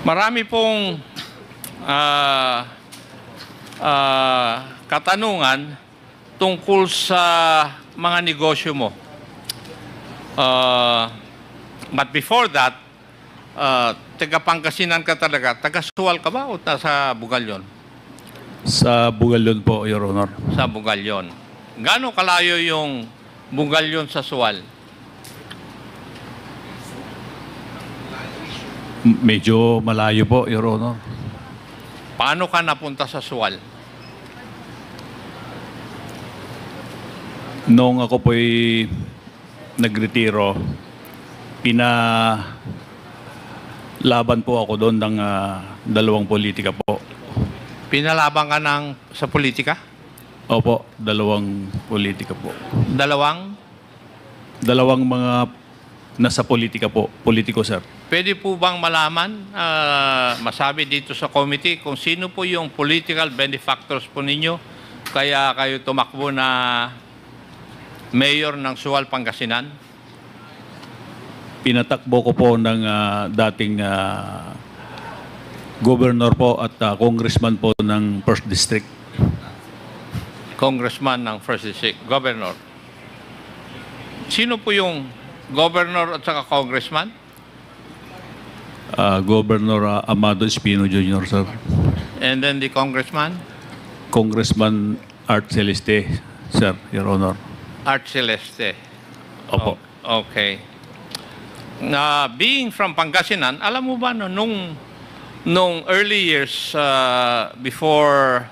Marami pong katanungan tungkol sa mga negosyo mo. But before that, taga Pangasinan ka talaga. Taga Sual ka ba o sa Bugalyon? Sa Bugalyon po, Your Honor. Sa Bugalyon. Gaano kalayo yung Bugalyon sa Sual? Medyo malayo po, Your Honor. Paano ka napunta sa Sual? Noong ako po'y nagretiro, laban po ako doon ng dalawang politika po. Pinalaban ka sa politika? Opo, dalawang politika po. Dalawang mga nasa politika po. Politiko, sir. Pwede po bang malaman, masabi dito sa committee, kung sino po yung political benefactors po ninyo kaya kayo tumakbo na mayor ng Sual, Pangasinan? Pinatakbo ko po ng dating governor po at congressman po ng 1st District. Congressman ng 1st District, governor. Sino po yung governor at saka congressman? Governor Amado Espino Jr., sir. And then the congressman? Congressman Art Celeste, sir, Your Honor. Art Celeste. Opo. Okay. Being from Pangasinan, alam mo ba nung early years before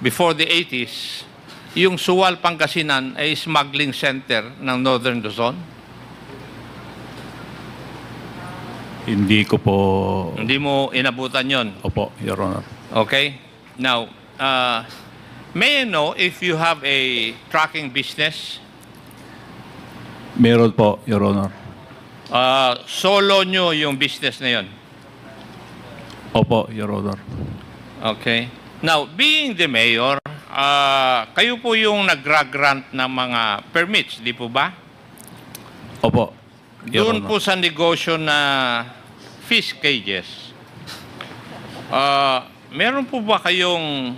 the 80s, yung Sual, Pangasinan ay smuggling center ng Northern Luzon? Hindi ko po... Hindi mo inabutan yon. Opo, Your Honor. Okay? Now, may I know if you have a trucking business? Meron po, Your Honor. Solo nyo yung business na yon? Opo, Your Honor. Okay. Now, being the mayor, kayo po yung nag-grant ng mga permits, di po ba? Opo, Your Doon Honor. po sa negosyo na fish cages, meron po ba kayong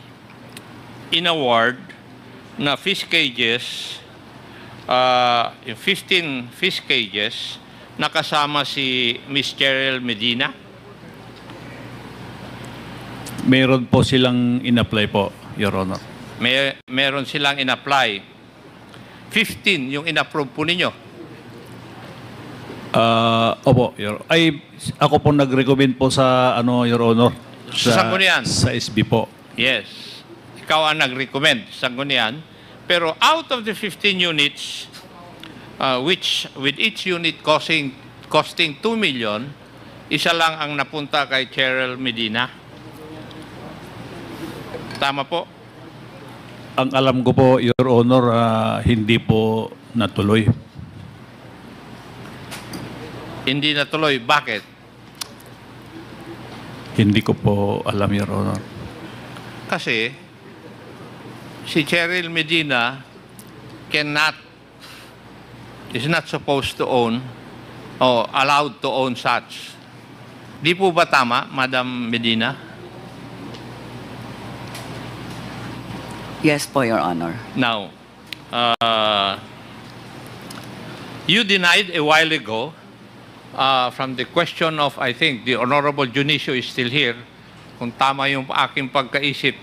in-award na fish cages, yung 15 fish cages, nakasama si Miss Cheryl Medina? Meron po silang in-apply po, Your Honor. Meron silang in-apply. 15 yung in-approve po ninyo. Opo, ako po nag-recommend po sa Your Honor. Sa Sangguniang? Sa SB po. Yes. Ikaw ang nag-recommend sa Sangguniang. Pero out of the 15 units, which with each unit costing 2 million, isa lang ang napunta kay Cheryl Medina. Tama po? Ang alam ko po, Your Honor, hindi po natuloy. Hindi natuloy. Bakit? Hindi ko po alam, Your Honor. Kasi si Cheryl Medina is not supposed to own or allowed to own such. Di po ba tama, Madam Medina? Yes po, Your Honor. Now, you denied a while ago from the question of, I think, the Honorable Junicio is still here. Kung tama yung aking pagkaisip,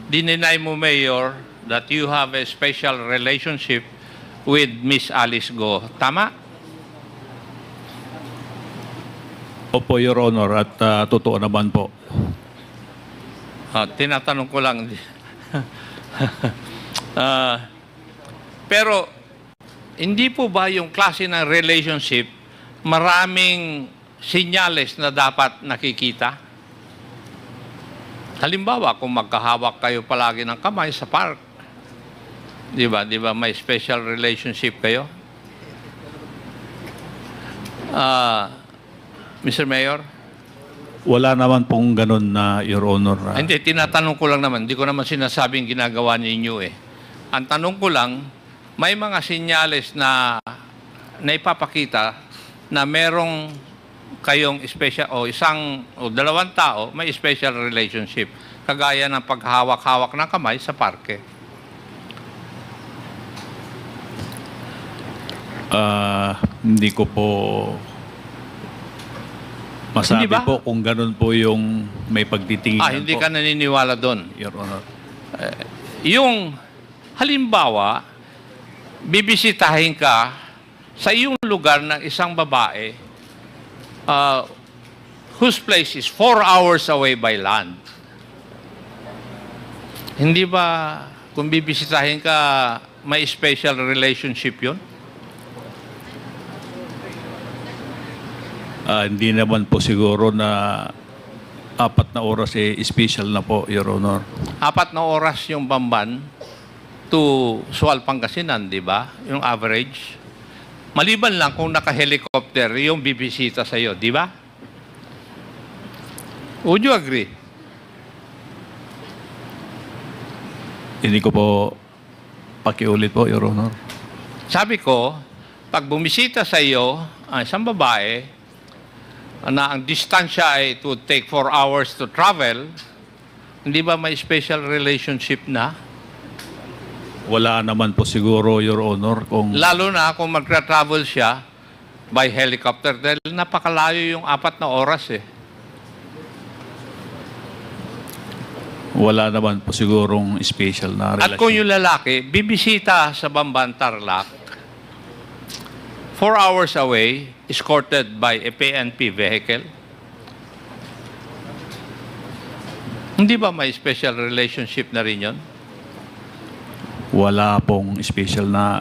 dinenay mo, Mayor, that you have a special relationship with Miss Alice Go. Tama? Opo, Your Honor, at totoo naman po. Tinatanong ko lang. Pero, hindi po ba yung klase ng relationship maraming sinyales na dapat nakikita? Halimbawa, kung magkahawak kayo palagi ng kamay sa park, di ba? Di ba may special relationship kayo? Mr. Mayor? Wala naman pong ganun na, Your Honor. Hindi, tinatanong ko lang naman. Hindi ko naman sinasabing ginagawa ninyo eh. Ang tanong ko lang, may mga sinyales na ipapakita na merong kayong special o isang o dalawang tao may special relationship kagaya ng paghawak-hawak ng kamay sa parke. Hindi ko po masabi Hindi ba? po kung ganun po yung may pagtitinginan Hindi po, ka naniniwala doon. Your Honor. Yung halimbawa, bibisitahin ka sa iyong lugar ng isang babae whose place is 4 hours away by land. Hindi ba kung bibisitahin ka may special relationship yun? Hindi naman po siguro na 4 na oras special na po, Your Honor. 4 na oras yung Bamban to Sual, Pangasinan, di ba? Yung average. Maliban lang kung naka-helicopter yung bibisita sa iyo, di ba? Would you agree? Hindi ko po pakiulit po, Your Honor. Sabi ko, pag bumisita sa iyo ang isang babae na ang distansya ay to take 4 hours to travel, hindi ba may special relationship na? Wala naman po siguro, Your Honor, kung Lalo na kung magtra-travel siya by helicopter dahil napakalayo yung 4 na oras eh. wala naman po sigurong special na At kung relasyon. yung lalaki, bibisita sa Bamban, Tarlac, 4 hours away, escorted by a PNP vehicle, hindi ba may special relationship na rin yun? Wala pong special na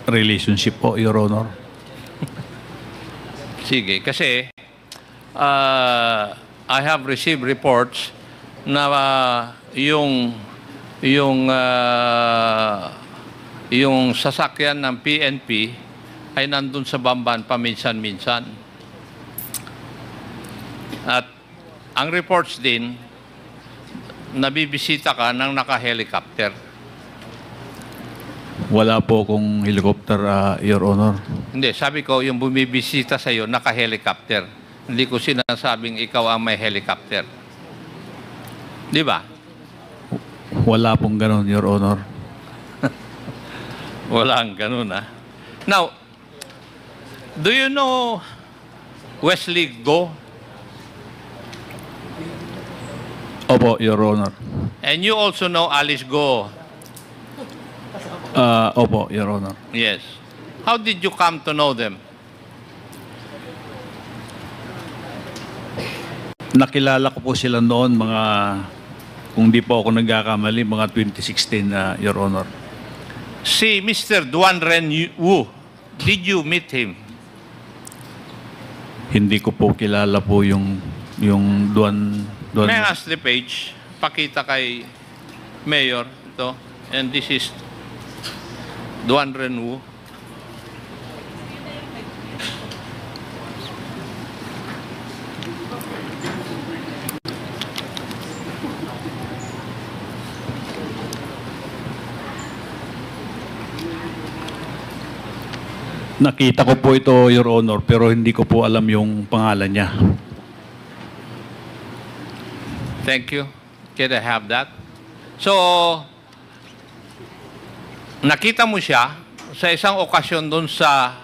relationship po, Your Honor. Sige, kasi I have received reports na yung sasakyan ng PNP ay nandun sa Bamban paminsan-minsan. At ang reports din, nabibisita ka ng naka-helicopter. Wala po kong helicopter, Your Honor. Hindi, sabi ko, yung bumibisita sa iyo, naka-helicopter. Hindi ko sinasabing ikaw ang may helicopter. Di ba? Wala pong ganun, Your Honor. Walang ganun, ah. Now, do you know Wesley Go? Opo, Your Honor. And you also know Alice Go? Opo, Your Honor. Yes. How did you come to know them? Nakilala ko po sila noon kung di po ako nagkakamali, mga 2016, Your Honor. Si Mr. Duan Ren Wu, did you meet him? Hindi ko po kilala po yung Duan. May I ask the page? Pakita kay Mayor ito. And this is Duan Ren Wu. Nakita ko po ito, Your Honor, pero hindi ko po alam yung pangalan niya. Thank you. Can I have that? So, nakita mo siya sa isang okasyon doon sa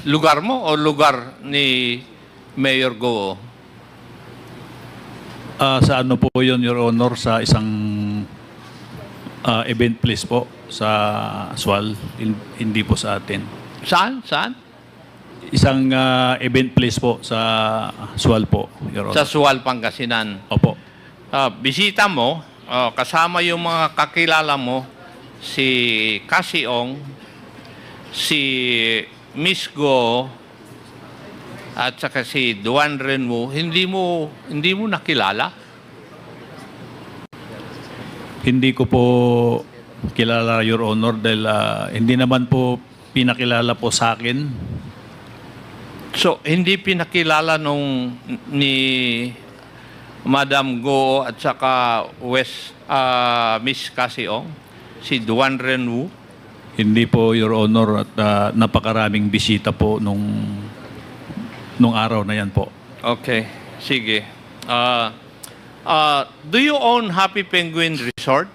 lugar mo o lugar ni Mayor Go? Sa ano po yun, Your Honor? Sa isang event place po sa Sual, hindi po sa atin. Saan? Saan? Isang event place po sa Sual po, Your Sa Honor. Sual, Pangasinan. Opo. Bisita mo, kasama yung mga kakilala mo, si Kasiong, si Miss Go, at saka si Duan Ren Wu, hindi mo nakilala? Hindi ko po kilala, Your Honor, dahil hindi naman po pinakilala po sa akin. So, hindi pinakilala ni Madam Go at saka Miss Kasiong, si Duan Ren Wu? Hindi po, Your Honor, at napakaraming bisita po nung nung araw na yan po. Okay, sige. Do you own Happy Penguin Resort?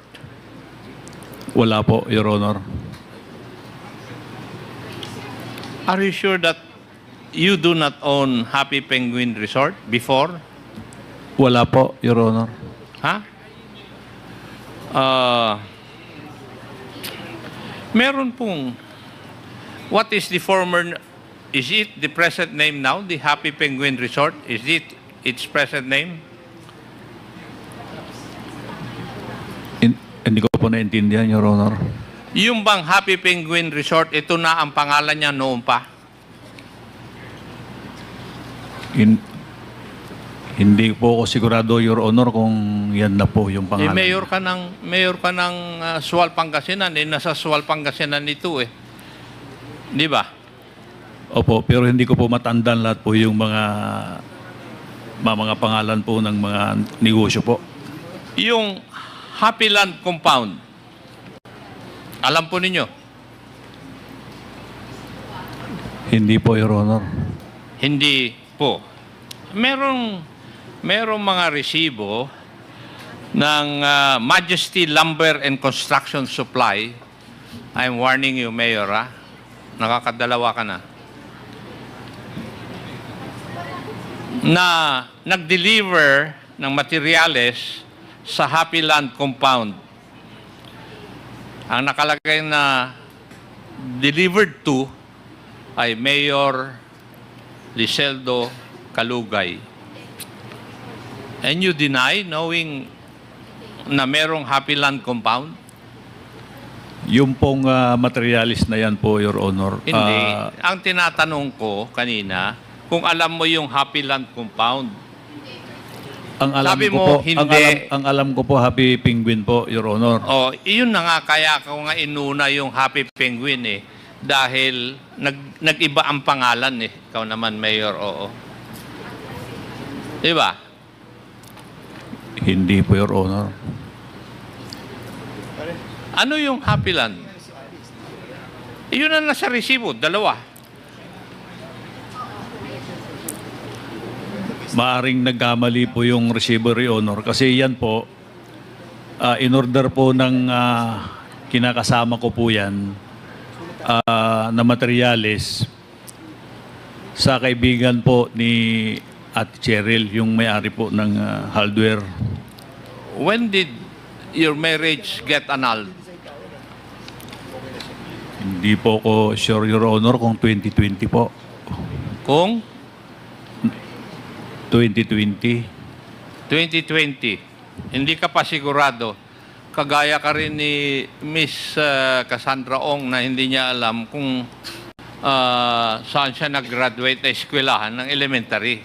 Wala po, Your Honor. Are you sure that you do not own Happy Penguin Resort before? Wala po, Your Honor. Ha? Meron pong, what is the former, is it the present name now, the Happy Penguin Resort? Is it its present name? Hindi ko po naintindihan, Your Honor. Yung bang Happy Penguin Resort, ito na ang pangalan niya noon pa? Hindi po ako sigurado, Your Honor, kung yan na po yung pangalan. Mayor ka ng Sual Pangasinan, nasa Sual Pangasinan ito eh. Di ba? Opo, pero hindi ko po matandaan lahat po yung mga pangalan po ng mga negosyo po. Yung Happy Land Compound, alam po ninyo? Hindi po, Your Honor. Hindi po. Merong mga resibo ng Majesty Lumber and Construction Supply. I'm warning you, Mayor, ha? Nakakadalawa ka na. Na nag-deliver ng materyales sa Happy Land Compound. Ang nakalagay na delivered to ay Mayor Liseldo Calugay. And you deny knowing na merong Happy Land Compound? Yung pong materialis na yan po, Your Honor. Hindi. Ang tinatanong ko kanina, kung alam mo yung Happy Land Compound. Ang alam Sabi ko mo, po, hindi. ang alam ko po, Happy Penguin po, Your Honor. Oh, iyon na nga, kaya ko nga inuna yung Happy Penguin eh. Dahil nag-iba ang pangalan eh. Ikaw naman, Mayor, oo. Diba? Hindi po, Your Honor. Ano yung Happy Land? Iyon na nasa resibo, dalawa. Maaring nagkamali po yung receiver, Your Honor. Kasi yan po, in order po ng kinakasama ko po yan, na materyales sa kaibigan po ni Ate Cheryl, yung may-ari po ng hardware. When did your marriage get annulled? Hindi po ko sure, Your Honor, kung 2020 po. Kung 2020. 2020, hindi ka pa sigurado. Kagaya ka rin ni Miss Cassandra Ong na hindi niya alam kung saan siya nag-graduate na eskwelahan ng elementary.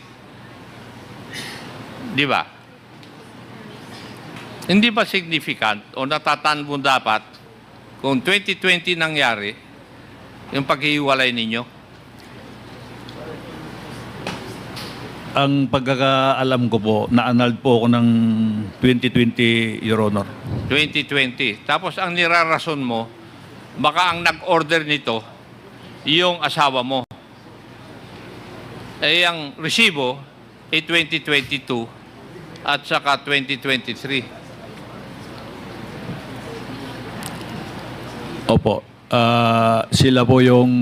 Di ba? Hindi ba significant o natataan mo dapat kung 2020 nangyari yung paghihiwalay ninyo? Ang pagkakaalam ko po, na-annulled po ako ng 2020, Your Honor. 2020. Tapos ang nirarason mo, baka ang nag-order nito, yung asawa mo. Eh, ang resibo, 2022 at saka 2023. Opo. Sila po yung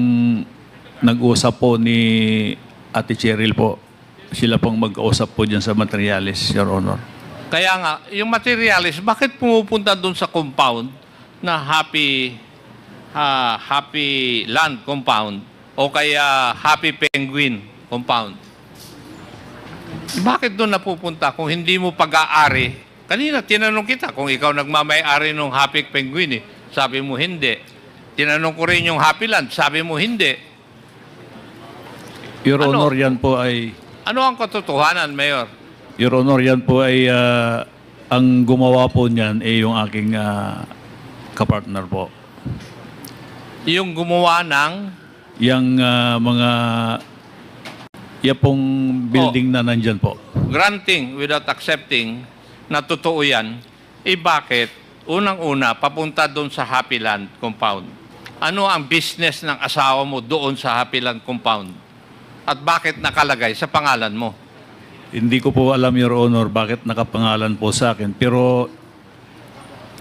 nag-usap po ni Ate Cheryl po. Sila pong mag-usap po dyan sa materialis, Your Honor. Kaya nga, yung materialis, bakit pumupunta doon sa compound na Happy Land Compound o kaya Happy Penguin Compound? Bakit doon napupunta kung hindi mo pag-aari? Kanina, tinanong kita kung ikaw nagmamay-ari ng Happy Penguin. Sabi mo, hindi. Tinanong ko rin yung Happy Land. Sabi mo, hindi. Your Ano? Honor, yan po ay... Ano ang katotohanan, Mayor? Your Honor, yan po ay... ang gumawa po niyan ay yung aking kapartner po. Yung gumawa ng... Yang mga... Yan pong building na nandyan po. granting without accepting na totoo yan, eh bakit unang-una papunta doon sa Happy Land Compound? Ano ang business ng asawa mo doon sa Happy Land Compound? At bakit nakalagay sa pangalan mo? Hindi ko po alam, Your Honor, bakit nakapangalan po sa akin. Pero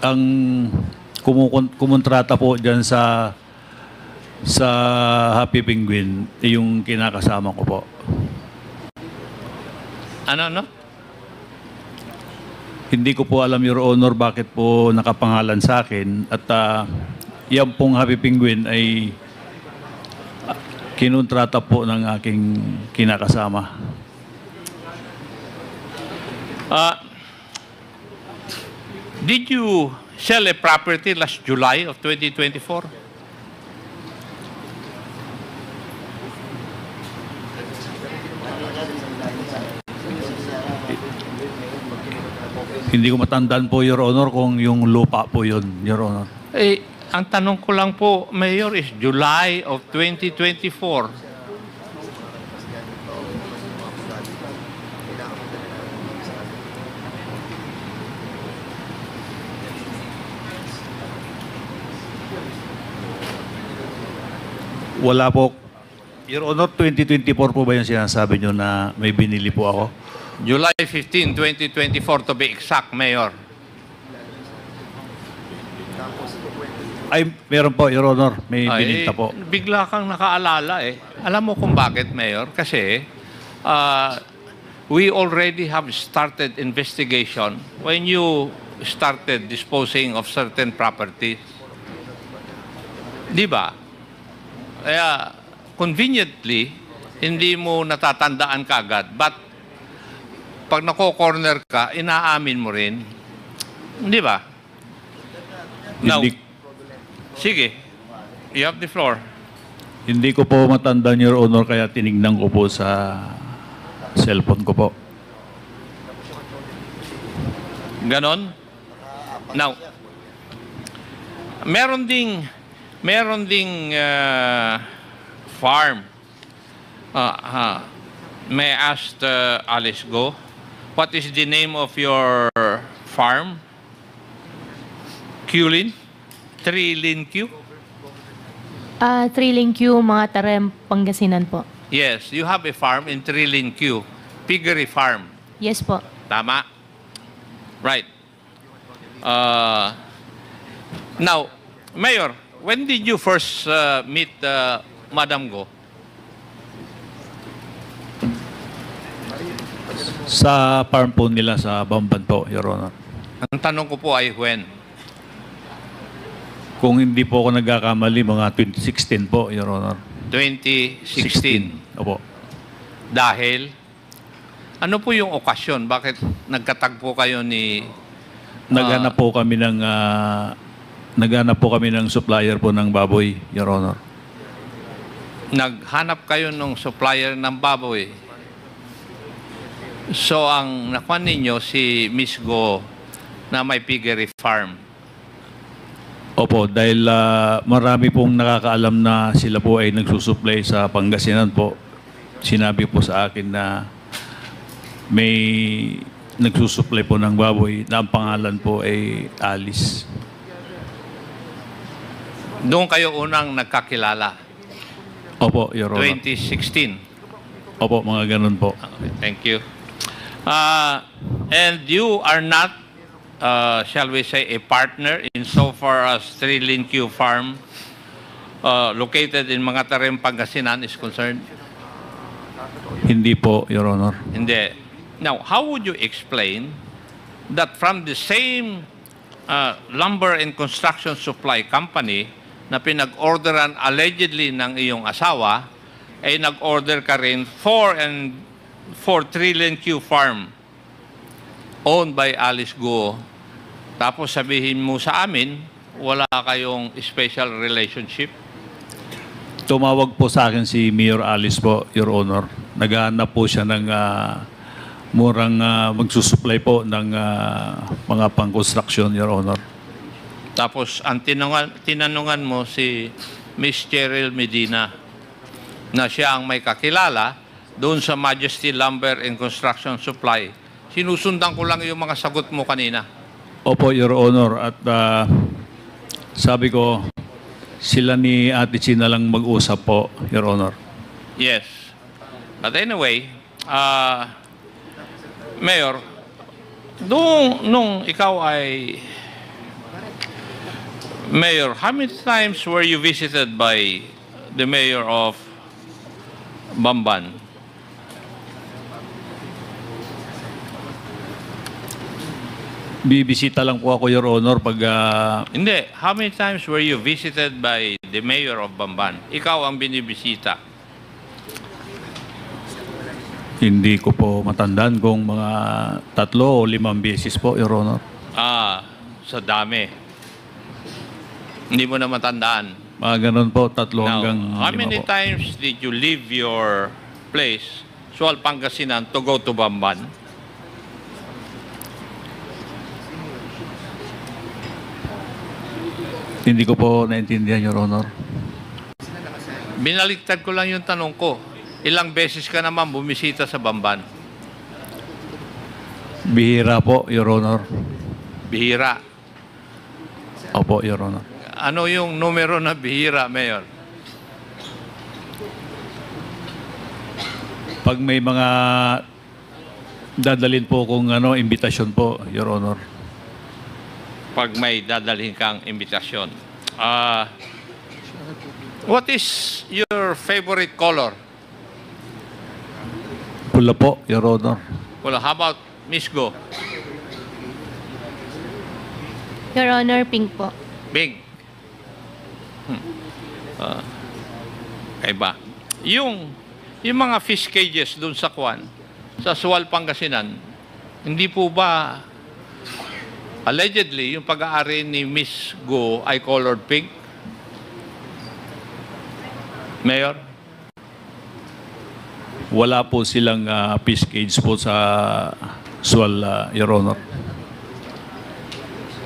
ang kumontrata po dyan sa Happy Penguin, yung kinakasama ko po. Ano? Hindi ko po alam, Your Honor, bakit po nakapangalan sa akin. At yan pong Happy Penguin ay kinontrata po ng aking kinakasama. Did you sell a property last July of 2024? Hindi ko matandaan po, Your Honor, kung yung lupa po yun, Your Honor. Ang tanong ko lang po, Mayor, is July of 2024. Wala po. Your Honor, 2024 po ba yung sinasabi nyo na may binili po ako? July 15, 2024 to be exact, Mayor. Ay, meron po, Your Honor. May Ay, bininta po. Bigla kang nakaalala eh. Alam mo kung bakit, Mayor? Kasi we already have started investigation when you started disposing of certain properties. Di ba? Kaya, conveniently, hindi mo natatandaan kagad. But, pag nako-corner ka, inaamin mo rin. Di ba? Now, Hindi, sige. You have the floor. hindi ko po matandaan, Your Honor, kaya tinignan ko po sa cellphone ko po. Ganon? Now, meron ding farm. May I ask Alice Go, what is the name of your farm? Qlin? Trilin Q? Trilling Q, mga Tarem, Pangasinan po. Yes, you have a farm in Trilin Q. Piggery Farm. Yes po. Tama? Right. Now, Mayor, when did you first meet Madam Go? Sa farm po nila sa Bamban po, Your Honor. Ang tanong ko po ay when? Kung hindi po ako nagkakamali, mga 2016 po, Your Honor. 2016. Opo. Dahil, ano po yung okasyon? Bakit nagkatagpo kayo ni... Naghanap po kami ng supplier po ng baboy, Your Honor. Naghanap kayo ng supplier ng baboy. So, ang nakuha ninyo si Miss Go na may piggery farm. Opo, dahil marami pong nakakaalam na sila po ay nagsusupply sa Pangasinan po. Sinabi po sa akin na may nagsusupply po ng baboy na ang pangalan po ay Alice. Doon kayo unang nagkakilala. Opo, Your Honor. 2016. Opo, mga ganun po. Okay, thank you. And you are not, shall we say, a partner in so far as Trilin Q Farm located in Mangatarem, Pangasinan is concerned? Hindi po, Your Honor. Hindi. Now, how would you explain that from the same lumber and construction supply company na pinag-orderan allegedly ng iyong asawa, ay nag-order ka rin for Trillion Q Farm owned by Alice Guo. Tapos sabihin mo sa amin, wala kayong special relationship? Tumawag po sa akin si Mayor Alice po, Your Honor. Naghahanap po siya ng murang magsusupply po ng mga pang-construction, Your Honor. Tapos ang tinanungan mo si Miss Cheryl Medina na siya ang may kakilala doon sa Majesty Lumber and Construction Supply. Sinusundan ko lang yung mga sagot mo kanina. Opo, Your Honor. At sabi ko, sila ni Ate China lang mag-usap po, Your Honor. Yes. But anyway, Mayor, nung ikaw ay Mayor, how many times were you visited by the Mayor of Bamban? Bibisita lang po ako, Your Honor, pag Hindi. How many times were you visited by the Mayor of Bamban? Ikaw ang binibisita. hindi ko po matandaan kung mga 3 o 5 beses po, Your Honor. Sa dami. Hindi mo na matandaan. Mga ganun po, 3 Now, hanggang how 5 many po. times did you leave your place, Sual, Pangasinan, to go to Bamban? Hindi ko po naintindihan, Your Honor. Binaliktad ko lang yung tanong ko. Ilang beses ka naman bumisita sa Bamban? Bihira po, Your Honor. Bihira. Opo, Your Honor. Ano yung numero na bihira, Mayor? Pag may mga dadalhin po kung imbitasyon po, Your Honor. Pag may dadalhin kang imbitasyon. What is your favorite color? Pula po, Your Honor. Well, how about Miss Go? Your Honor, pink po. Bing. Kaiba. Yung mga fish cages doon sa Kwan, sa Sual, Pangasinan, hindi po ba allegedly yung pag-aari ni Miss Go ay colored pink? Mayor? Wala po silang fish cage po sa Sual, Your Honor.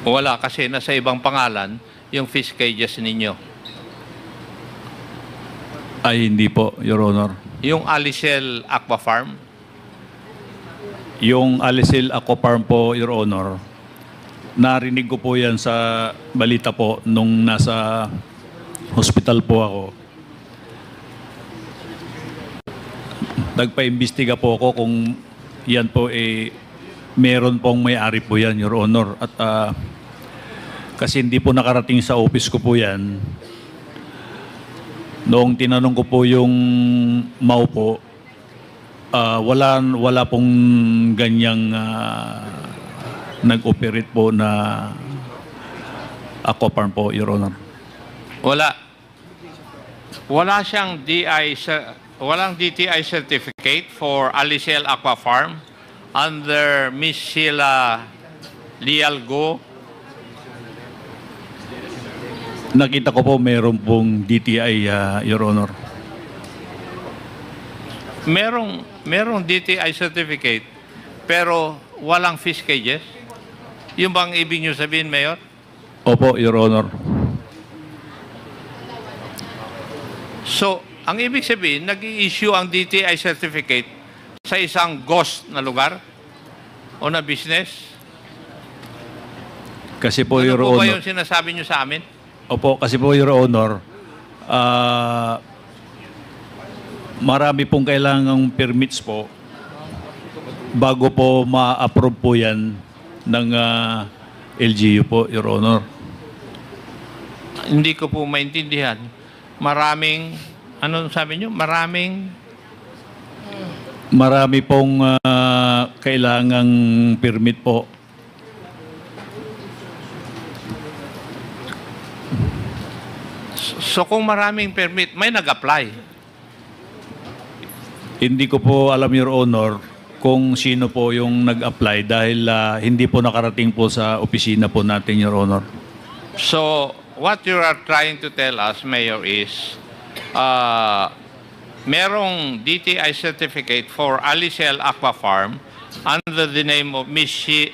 Wala kasi nasa ibang pangalan yung fish cages ninyo. Ay, hindi po, Your Honor. Yung Alicel Aqua Farm, Yung Alicel Aqua Farm po, Your Honor, narinig ko po yan sa balita po nung nasa hospital po ako. Nagpa-imbestiga po ako kung yan po meron pong may-ari po yan, Your Honor. At kasi hindi po nakarating sa office ko po yan. Noong tinanong ko po yung MAU po, wala pong ganyang nag-operate po na aqua farm po, Your Honor. wala siyang walang DTI certificate for Alicel Aqua Farm under Miss Sheila Lialgo. Nakita ko po meron pong DTI, Your Honor. Merong DTI certificate pero walang fish cages. Yung bang ibig niyo sabihin, Mayor? Opo, Your Honor. So, ang ibig sabihin, nag-i-issue ang DTI certificate sa isang ghost na lugar o na business? Kasi po, Ano Your po ba Honor. yung sinasabi niyo sa amin? Opo, kasi po, Your Honor, marami pong kailangang permits po bago po ma-approve po yan ng LGU po, Your Honor. Hindi ko po maintindihan. Ano sabi niyo? Marami pong kailangang permit po. So kung maraming permit, may nag-apply. Hindi ko po alam, Your Honor, kung sino po yung nag-apply dahil hindi po nakarating po sa opisina po natin, Your Honor. So, what you are trying to tell us, Mayor, is merong DTI certificate for Alicel Aqua Farm under the name of Miss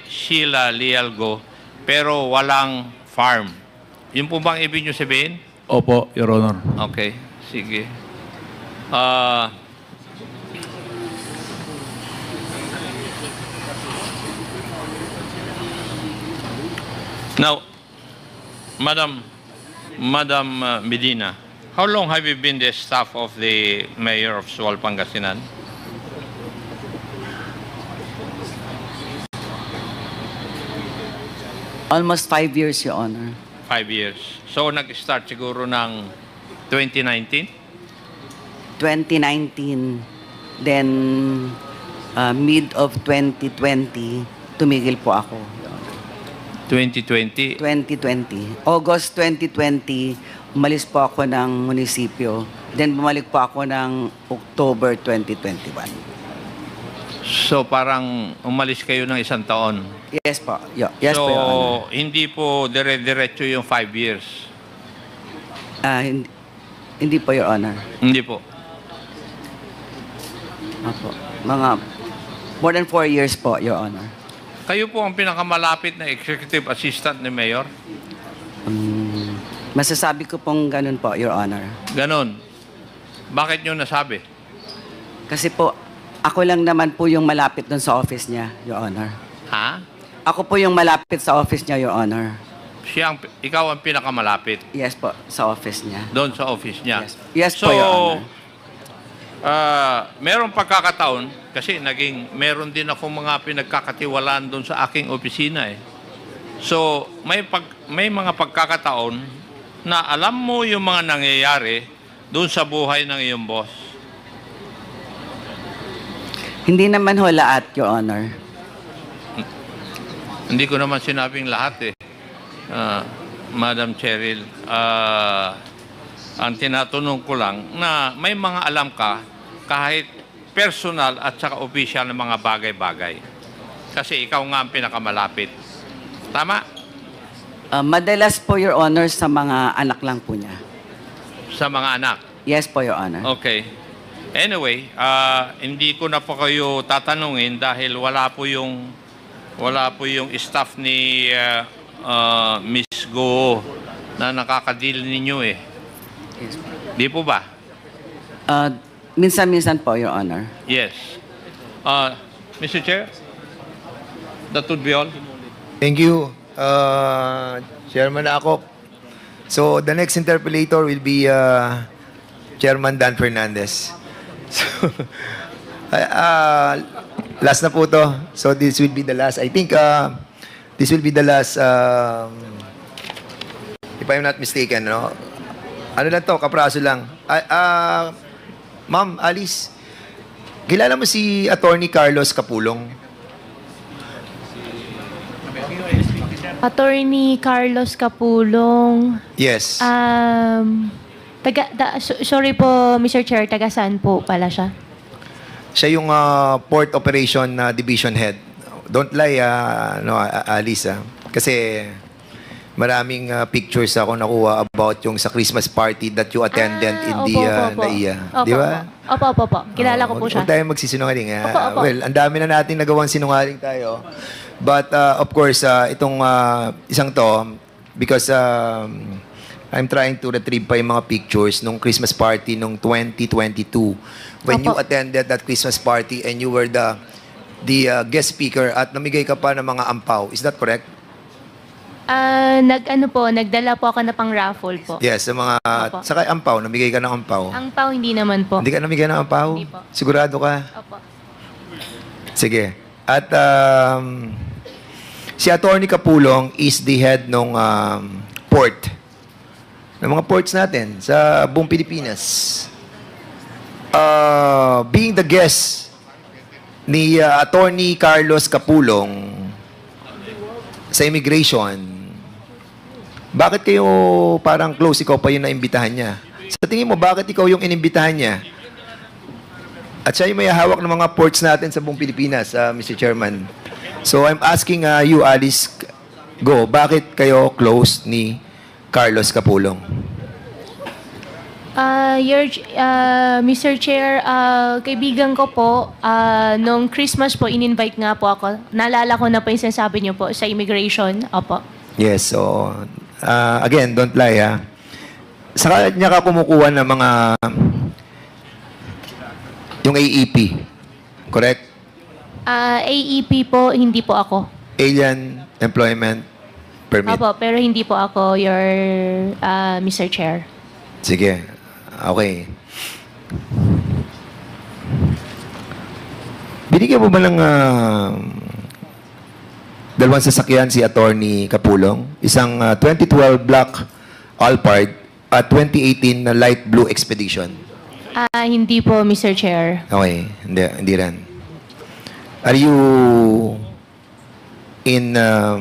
Sheila Lialgo, pero walang farm. Yun po bang ibig nyo sabihin? Opo, Your Honor. Okay, sige. Now, Madam Medina, how long have you been the staff of the Mayor of Sual, Pangasinan? Almost 5 years, Your Honor. 5 years. So, nag-start siguro ng 2019? 2019, then mid of 2020, tumigil po ako. Your Honor. 2020? 2020. August 2020, umalis po ako ng munisipyo. Then bumalik po ako ng October 2021. So, parang umalis kayo ng isang taon. Yes po. Yes so, po, Your Honor. hindi po dire-diretso yung 5 years. Hindi po, Your Honor. Hindi po. Opo. Mga more than 4 years po, Your Honor. Kayo po ang pinakamalapit na executive assistant ni Mayor? Masasabi ko pong ganun po, Your Honor. Ganon. Bakit nyo nasabi? Kasi po, ako lang naman po yung malapit dun sa office niya, Your Honor. Ha? Ako po yung malapit sa office niya, Your Honor. Ikaw ang pinakamalapit Yes po, sa office niya. doon sa office niya. Yes, yes So, po, Your Honor. merong pagkakataon, kasi meron din ako mga pinagkakatiwalaan doon sa aking opisina eh. So, may mga pagkakataon na alam mo yung mga nangyayari doon sa buhay ng iyong boss. Hindi naman ho lahat, Your Honor. Hindi ko naman sinabing lahat eh. Madam Cheryl, ang tinatanong ko lang na may mga alam ka kahit personal at saka official na mga bagay-bagay. Kasi ikaw nga ang pinakamalapit. Tama? Madalas po, Your Honor, sa mga anak lang po niya. Sa mga anak. Yes po, Your Honor. Okay. Anyway, hindi ko na po kayo tatanungin dahil wala po yung staff ni Miss Go na nakakadil ninyo eh. Yes po. Di po ba? Minsan-minsan po, Your Honor. Yes. Mr. Chair, that would be all. Thank you, Chairman Akop. So, the next interpellator will be Chairman Dan Fernandez. So, last na po to. So, this will be the last. I think this will be the last, if I'm not mistaken, no? Ano lang to, kapraso lang. Ma'am, Alice, kilala mo si Attorney Carlos Capulong? Attorney Carlos Capulong. Yes. Sorry po, Mr. Chair, taga saan po pala siya? Siya yung Port Operation Division Head. Don't lie, Alice. Kasi maraming pictures ako nakuha about yung sa Christmas party that you attended in the NAIA. Di ba? Opo. Kilala ko po siya. Huwag tayo magsisinungaling. Opo. Well, ang dami na natin nagawang sinungaling tayo. But of course, itong isang to, because I'm trying to retrieve pa yung mga pictures nung Christmas party nung 2022. When you attended that Christmas party and you were the guest speaker at namigay ka pa ng mga ampaw. Is that correct? Nagdala po ako na pang raffle po. Yes, sa mga... Opo. Saka ampaw, namigay ka ng ampaw. Ang pao hindi naman po. Hindi ka namigay ng ampaw? Hindi po. Sigurado ka? Opo. Sige. At si Attorney Capulong is the head ng port. Ng mga ports natin sa buong Pilipinas. Being the guest ni Attorney Carlos Capulong sa immigration, bakit kayo parang close, ikaw pa yung naimbitahan niya? Sa tingin mo, bakit ikaw yung inimbitahan niya? At siya yung may hawak ng mga ports natin sa buong Pilipinas, Mr. Chairman. So I'm asking you, Alice Go, bakit kayo close ni Carlos Capulong? Mr. Chair, kaibigan ko po, nung Christmas po, in-invite nga po ako. Naalala ko na po yung sinasabi niyo po sa immigration. Opo. Yes, so again, don't lie ha. Saka niya ka kumukuha ng mga yung AEP, correct? AEP po, hindi po ako. Alien Employment Permit. Opo, pero hindi po ako your Mr. Chair. Sige. Okay. Binigyan mo ba ng dalawang sasakyan si Attorney Kapulong. Isang 2012 black Alphard at 2018 na light blue Expedition. Hindi po, Mr. Chair. Okay, hindi rin. Are you in a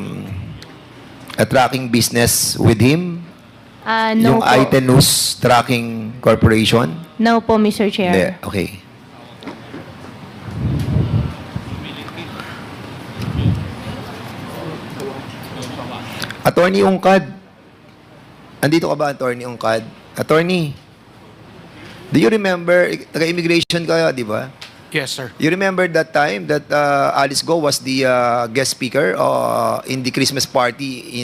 tracking business with him? No Yung po. Itenus Tracking Corporation? No po, Mr. Chair. Hindi, okay. Attorney Ungkad. Andito ka ba, Attorney Ungkad? Attorney, do you remember, taga-immigration ka, di ba? Yes, sir. You remember that time that Alice Go was the guest speaker in the Christmas party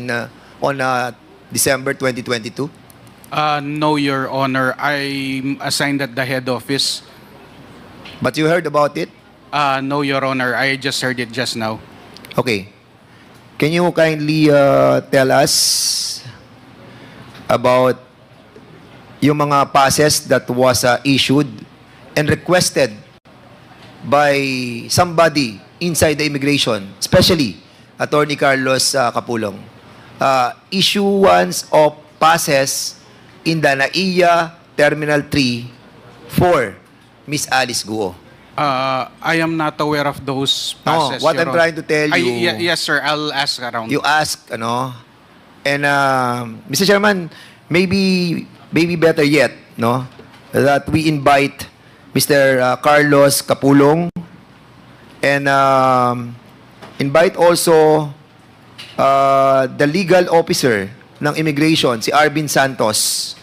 on December 2022? No, Your Honor. I'm assigned at the head office. But you heard about it? No, Your Honor. I just heard it just now. Okay. Can you kindly tell us about yung mga passes that was issued and requested by somebody inside the immigration, especially Attorney Carlos Kapulong? Issuance of passes in the NAIA Terminal 3 for Miss Alice Guo. I am not aware of those passes. What Your I'm Honor. trying to tell you, Yes, sir. I'll ask around. you ask, ano, and Mr. Chairman, maybe better yet, no, that we invite Mr. Carlos Kapulong and invite also the legal officer ng immigration, si Arvin Santos,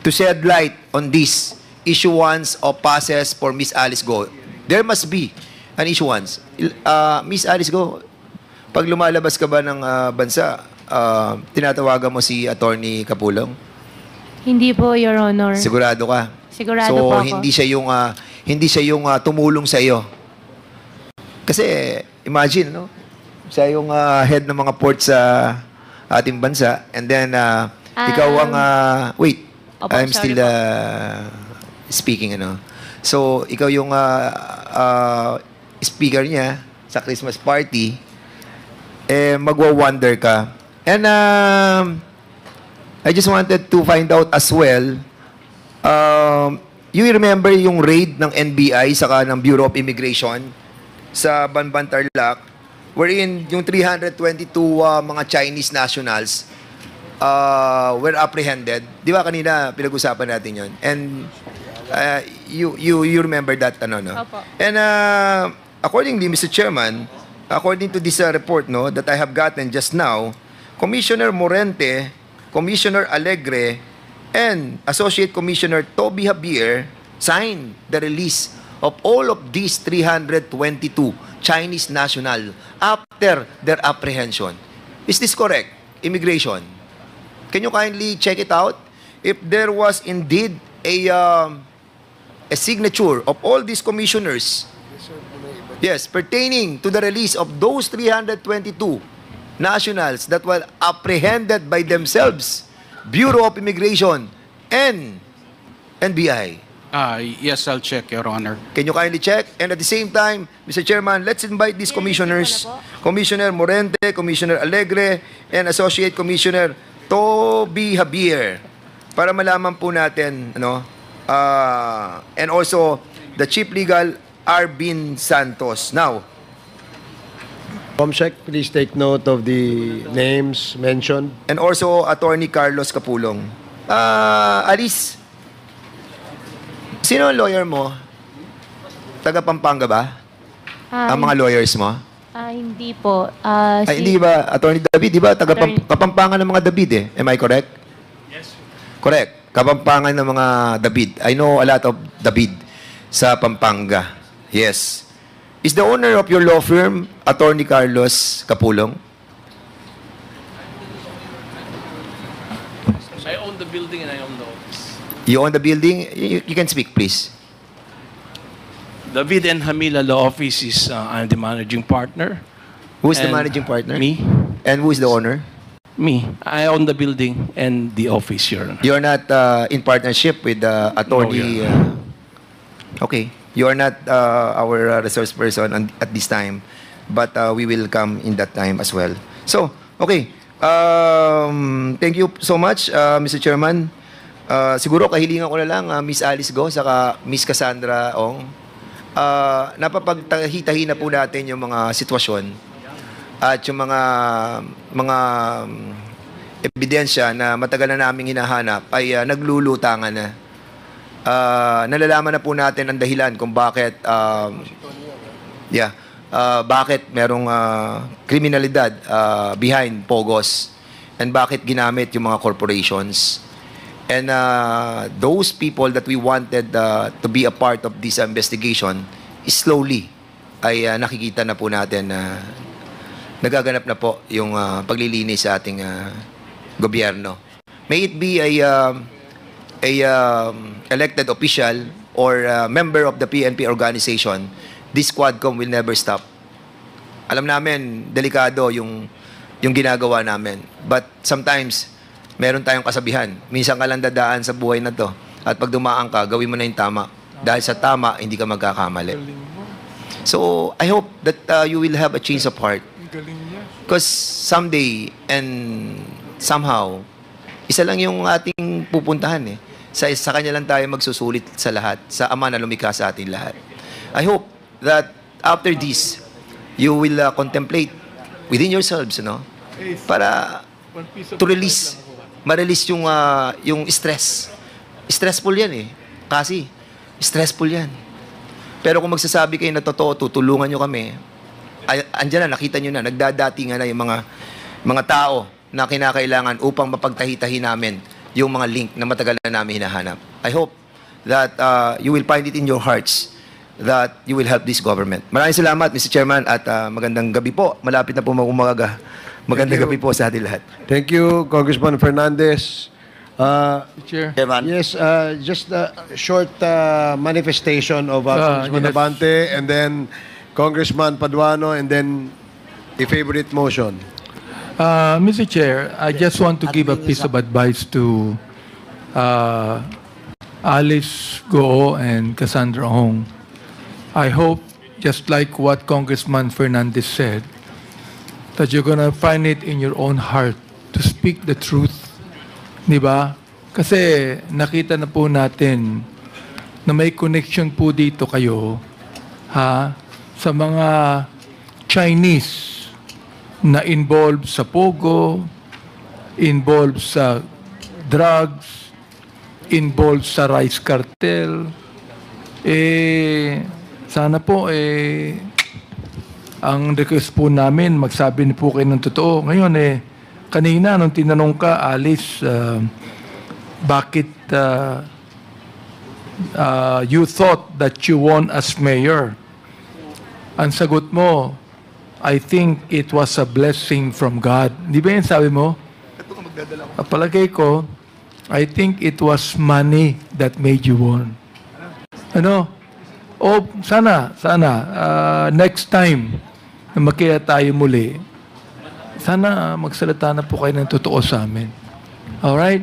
to shed light on this issuance of passes for Miss Alice Go. There must be an issuance. Miss Alice Go, pag lumalabas ka ba ng bansa, tinatawagan mo si Attorney Kapulong? Hindi po, Your Honor. Sigurado ka? Sigurado So, po ako. hindi siya yung tumulong sa iyo. Kasi imagine, no? Siya yung head ng mga port sa ating bansa, and then ikaw ang wait. Opo, I'm sorry still speaking, ano. So, ikaw yung speaker niya sa Christmas party, magwa-wonder ka. And I just wanted to find out as well, you remember yung raid ng NBI saka ng Bureau of Immigration sa Banban Tarlac, wherein yung 322 mga Chinese nationals were apprehended. Di ba kanina pinag-usapan natin yon? And you remember that, ano, no? Opo. And accordingly, Mr. Chairman, according to this report, no, that I have gotten just now, Commissioner Morente, Commissioner Alegre, and Associate Commissioner Toby Javier signed the release of all of these 322 Chinese national after their apprehension. Is this correct? Immigration. Can you kindly check it out? If there was indeed a signature of all these commissioners, yes, pertaining to the release of those 322 nationals that were apprehended by themselves, Bureau of Immigration, and NBI. Yes, I'll check, Your Honor. Can you kindly check? And at the same time, Mr. Chairman, let's invite these commissioners, Commissioner Morente, Commissioner Alegre, and Associate Commissioner Toby Javier, para malaman po natin, ano, and also the Chief Legal Arvin Santos. Now, Comsec, please take note of the names mentioned. and also Attorney Carlos Kapulong. Alice, sino ang lawyer mo? Taga Pampanga ba? Ang mga lawyers mo? Hindi po. Ay, hindi ba, Attorney David, di ba? Taga Kapampangan ng mga David eh. Am I correct? Yes. Correct. Kapampangan ng mga David. I know a lot of David sa Pampanga. Yes. Is the owner of your law firm Attorney Carlos Kapulong? I own the building and I own the office. You own the building? You can speak, please. David and Hamila Law Office is I'm the managing partner. Who is the And, managing partner? Me. And who is the owner? Me. I own the building and the office, Your Honor. You're not in partnership with Attorney... No, okay. You are not our resource person at this time. But we will come in that time as well. So, okay. Thank you so much, Mr. Chairman. Siguro kahilingan ko na lang, Miss Alice Go, saka Miss Cassandra Ong. Napapagtahi-tahi na po natin yung mga sitwasyon at yung mga ebidensya na matagal na naming hinahanap ay naglulutangan na. Nalalaman na po natin ang dahilan kung bakit bakit merong kriminalidad behind Pogos and bakit ginamit yung mga corporations. And those people that we wanted to be a part of this investigation, slowly ay nakikita na po natin na nagaganap na po yung paglilinis sa ating gobyerno. May it be a elected official or member of the PNP organization, this Quadcom will never stop. Alam namin, delikado yung ginagawa namin. But sometimes, meron tayong kasabihan. Minsan ka lang dadaan sa buhay na to. At pag dumaan ka, gawin mo na yung tama. Dahil sa tama, hindi ka magkakamali. So, I hope that you will have a change of heart. Because someday, and somehow, isa lang yung ating pupuntahan eh. Sa kanya lang tayo magsusulit sa lahat. Sa Ama na lumikha sa ating lahat. I hope that after this, you will contemplate within yourselves, no? Para to release, ma-release yung stress. Stressful yan eh. Kasi, stressful yan. Pero kung magsasabi kayo na totoo, tutulungan nyo kami, andyan na, nakita nyo na, nagdadatingan na yung mga tao na kinakailangan upang mapagtahi-tahi namin yung mga link na matagal na namin hinahanap. I hope that you will find it in your hearts that you will help this government. Maraming salamat, Mr. Chairman, at magandang gabi po. Malapit na po umaga. Magandang gabi po sa atin lahat. Thank you, Congressman Fernandez. Chair. Yes, just a short manifestation of Congressman yes. Abante, and then Congressman Paduano, and then a favorite motion. Mr. Chair, I just want to give a piece of advice to Alice Go and Cassandra Ong. I hope, just like what Congressman Fernandez said, that you're gonna find it in your own heart to speak the truth. Di ba? Kasi nakita na po natin na may connection po dito kayo sa mga Chinese na involved sa Pogo, involved sa drugs, involved sa rice cartel. Sana po ang request po namin, magsabi niyo po kayo ng totoo. Ngayon kanina nung tinanong ka, Alice, bakit you thought that you won as mayor? Ang sagot mo, I think it was a blessing from God. Di ba yan sabi mo? Palagay ko, I think it was money that made you won. Ano? Sana, next time na makita tayo muli, sana magsalita na po kayo ng totoo sa amin. Alright?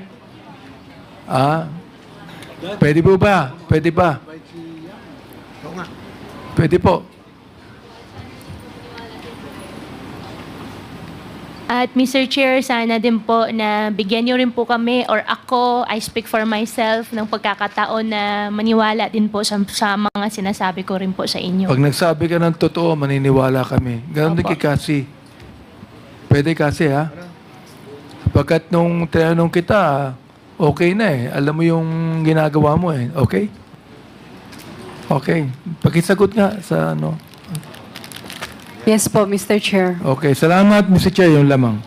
Pwede po ba? Pwede ba? Pwede po. At Mr. Chair, sana din po na bigyan niyo rin po kami or ako, I speak for myself, ng pagkakataon na maniwala din po sa mga sinasabi ko rin po sa inyo. Pag nagsabi ka ng totoo, maniniwala kami. Ganon din kay Cassie. Pwede kasi Pagkat nung tinanong kita, okay na Alam mo yung ginagawa mo Okay? Okay. Pakisagot nga sa Yes po, Mr. Chair. Okay. Salamat, Mr. Chair, yung lamang.